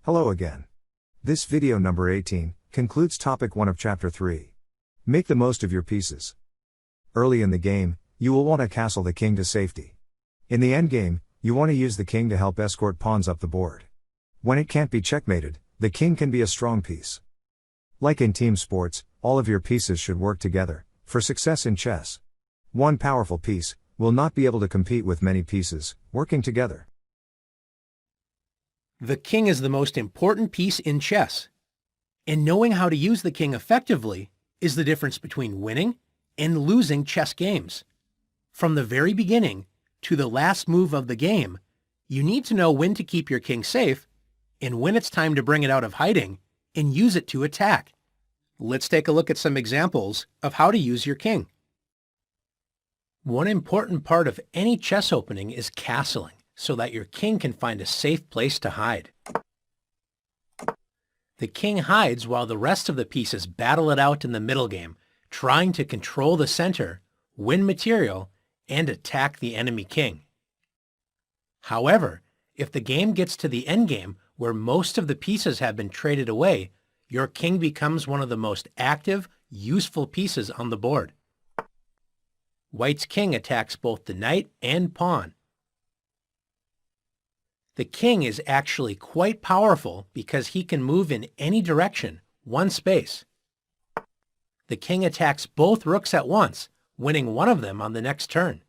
Hello again. This video number 18 concludes topic 1 of chapter 3. Make the most of your pieces. Early in the game, you will want to castle the king to safety. In the endgame, you want to use the king to help escort pawns up the board. When it can't be checkmated, the king can be a strong piece. Like in team sports, all of your pieces should work together, for success in chess. One powerful piece will not be able to compete with many pieces working together. The king is the most important piece in chess, and knowing how to use the king effectively is the difference between winning and losing chess games. From the very beginning to the last move of the game, you need to know when to keep your king safe and when it's time to bring it out of hiding and use it to attack. Let's take a look at some examples of how to use your king. One important part of any chess opening is castling, so that your king can find a safe place to hide. The king hides while the rest of the pieces battle it out in the middle game, trying to control the center, win material, and attack the enemy king. However, if the game gets to the endgame where most of the pieces have been traded away, your king becomes one of the most active, useful pieces on the board. White's king attacks both the knight and pawn. The king is actually quite powerful because he can move in any direction, one space. The king attacks both rooks at once, winning one of them on the next turn.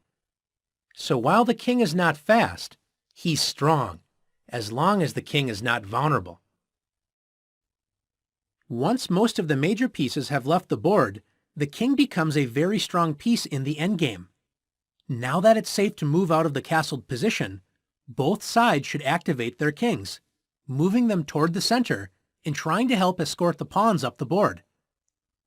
So while the king is not fast, he's strong, as long as the king is not vulnerable. Once most of the major pieces have left the board, the king becomes a very strong piece in the endgame. Now that it's safe to move out of the castled position, both sides should activate their kings, moving them toward the center and trying to help escort the pawns up the board.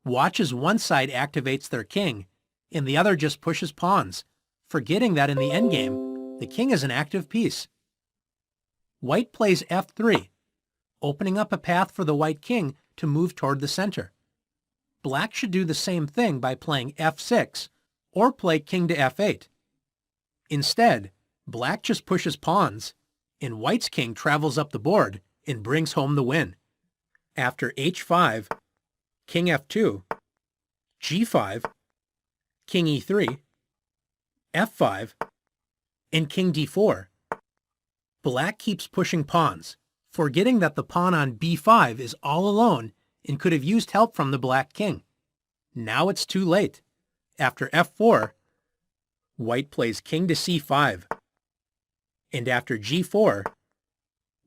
Watch as one side activates their king and the other just pushes pawns, forgetting that in the endgame, the king is an active piece. White plays f3, opening up a path for the white king to move toward the center. Black should do the same thing by playing f6 or play king to f8. Instead, Black just pushes pawns, and White's king travels up the board and brings home the win. After h5, king f2, g5, king e3, f5, and king d4, Black keeps pushing pawns, forgetting that the pawn on b5 is all alone and could have used help from the black king. Now it's too late. After f4, White plays king to c5. And after g4,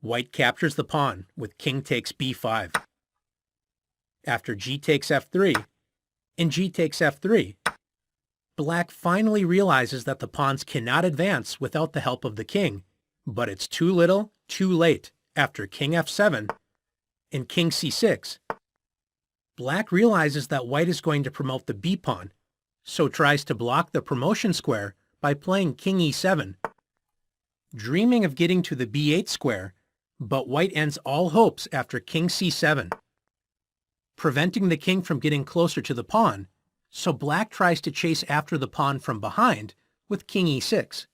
White captures the pawn with king takes b5. After g takes f3 and g takes f3, Black finally realizes that the pawns cannot advance without the help of the king, but it's too little, too late. After king f7 and king c6, Black realizes that White is going to promote the b-pawn, so tries to block the promotion square by playing king e7. Dreaming of getting to the b8 square, but White ends all hopes after king c7, preventing the king from getting closer to the pawn, so Black tries to chase after the pawn from behind with king e6.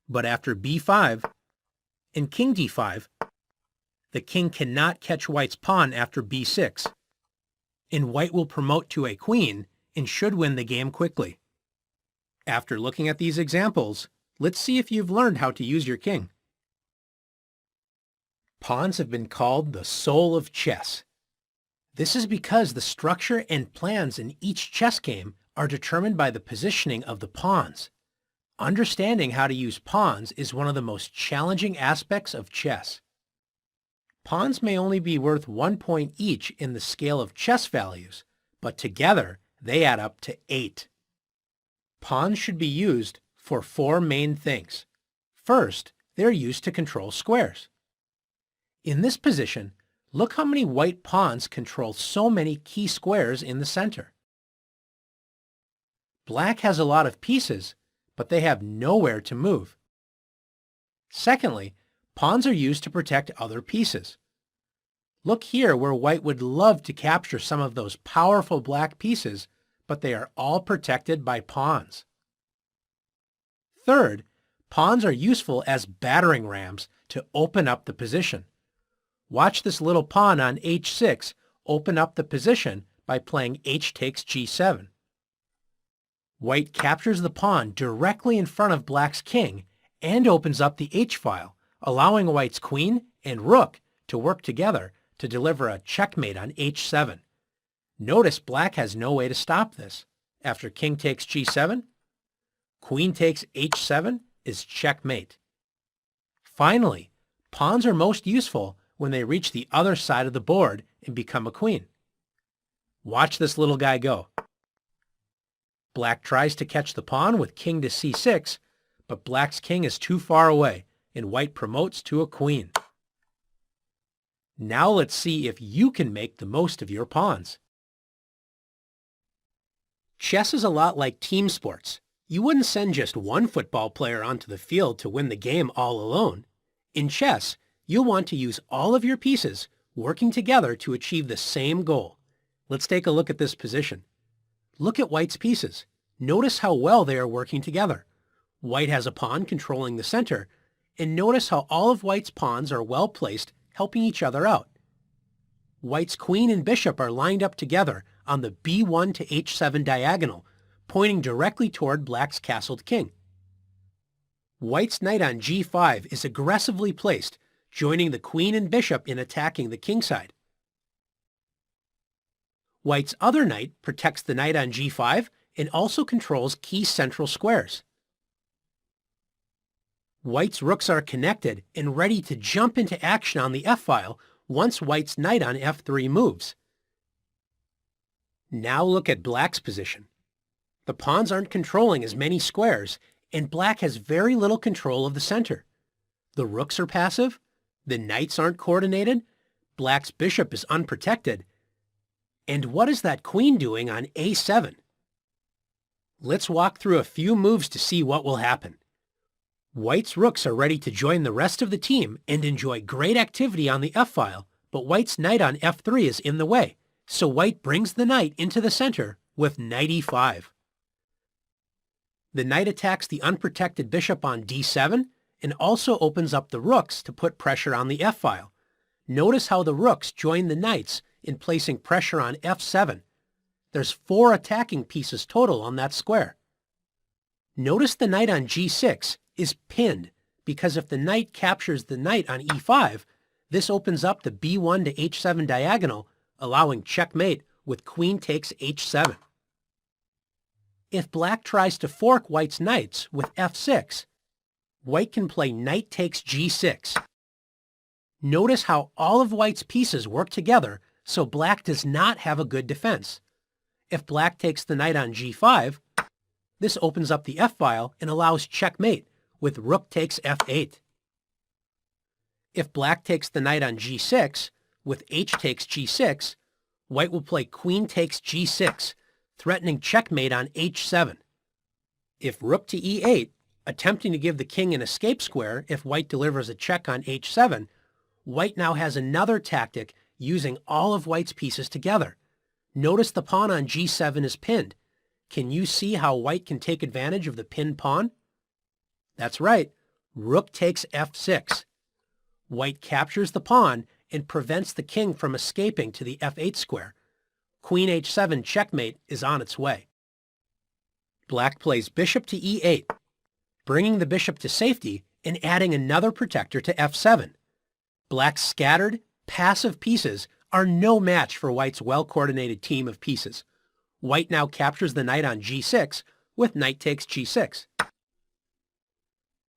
But after b5 and king d5, the king cannot catch White's pawn after b6, and White will promote to a queen and should win the game quickly. After looking at these examples, let's see if you've learned how to use your king. Pawns have been called the soul of chess. This is because the structure and plans in each chess game are determined by the positioning of the pawns. Understanding how to use pawns is one of the most challenging aspects of chess. Pawns may only be worth 1 point each in the scale of chess values, but together they add up to 8. Pawns should be used for 4 main things. First, they're used to control squares. In this position, look how many white pawns control so many key squares in the center. Black has a lot of pieces, but they have nowhere to move. Secondly, pawns are used to protect other pieces. Look here where White would love to capture some of those powerful black pieces, but they are all protected by pawns. Third, pawns are useful as battering rams to open up the position. Watch this little pawn on h6 open up the position by playing h takes g7. White captures the pawn directly in front of black's king and opens up the h-file, allowing white's queen and rook to work together to deliver a checkmate on h7. Notice black has no way to stop this. After king takes g7, queen takes h7 is checkmate. Finally, pawns are most useful when they reach the other side of the board and become a queen. Watch this little guy go. Black tries to catch the pawn with king to c6, but black's king is too far away, and white promotes to a queen. Now let's see if you can make the most of your pawns. Chess is a lot like team sports. You wouldn't send just one football player onto the field to win the game all alone. In chess, you'll want to use all of your pieces working together to achieve the same goal. Let's take a look at this position. Look at white's pieces. Notice how well they are working together. White has a pawn controlling the center, and notice how all of white's pawns are well placed, helping each other out. White's queen and bishop are lined up together on the b1 to h7 diagonal, pointing directly toward black's castled king. White's knight on g5 is aggressively placed, joining the queen and bishop in attacking the king side. White's other knight protects the knight on g5 and also controls key central squares. White's rooks are connected and ready to jump into action on the f-file once white's knight on f3 moves. Now look at black's position. The pawns aren't controlling as many squares, and black has very little control of the center. The rooks are passive, the knights aren't coordinated, black's bishop is unprotected, and what is that queen doing on a7? Let's walk through a few moves to see what will happen. White's rooks are ready to join the rest of the team and enjoy great activity on the f-file, but white's knight on f3 is in the way, so white brings the knight into the center with knight e5. The knight attacks the unprotected bishop on d7 and also opens up the rooks to put pressure on the f-file. Notice how the rooks join the knights in placing pressure on f7. There's 4 attacking pieces total on that square. Notice the knight on g6 is pinned because if the knight captures the knight on e5, this opens up the b1 to h7 diagonal, allowing checkmate with queen takes h7. If black tries to fork white's knights with f6, white can play knight takes g6. Notice how all of white's pieces work together, so black does not have a good defense. If black takes the knight on g5, this opens up the f-file and allows checkmate with rook takes f8. If black takes the knight on g6 with h takes g6, white will play queen takes g6, threatening checkmate on h7. If rook to e8, attempting to give the king an escape square if white delivers a check on h7, white now has another tactic using all of white's pieces together. Notice the pawn on g7 is pinned. Can you see how white can take advantage of the pinned pawn? That's right, rook takes f6. White captures the pawn and prevents the king from escaping to the f8 square. Queen h7 checkmate is on its way. Black plays bishop to e8, bringing the bishop to safety and adding another protector to f7. Black's scattered, passive pieces are no match for white's well-coordinated team of pieces. White now captures the knight on g6 with knight takes g6.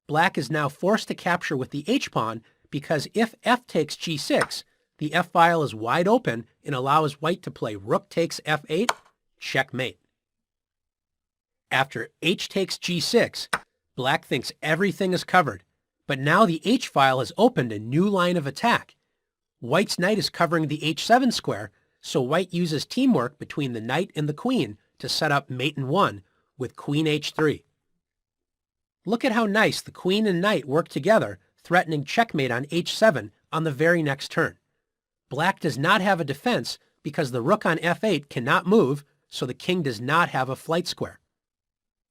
Black is now forced to capture with the h-pawn because if f takes g6, the f-file is wide open and allows white to play rook takes f8, checkmate. After h takes g6, black thinks everything is covered, but now the h-file has opened a new line of attack. White's knight is covering the h7 square, so white uses teamwork between the knight and the queen to set up mate in 1 with queen h3. Look at how nice the queen and knight work together, threatening checkmate on h7 on the very next turn. Black does not have a defense because the rook on f8 cannot move, so the king does not have a flight square.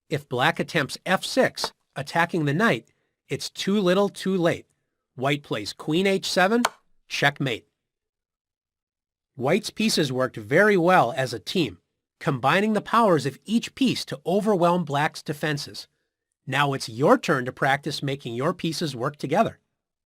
If black attempts f6, attacking the knight, it's too little too late. White plays queen h7, Checkmate. White's pieces worked very well as a team, combining the powers of each piece to overwhelm Black's defenses. Now it's your turn to practice making your pieces work together.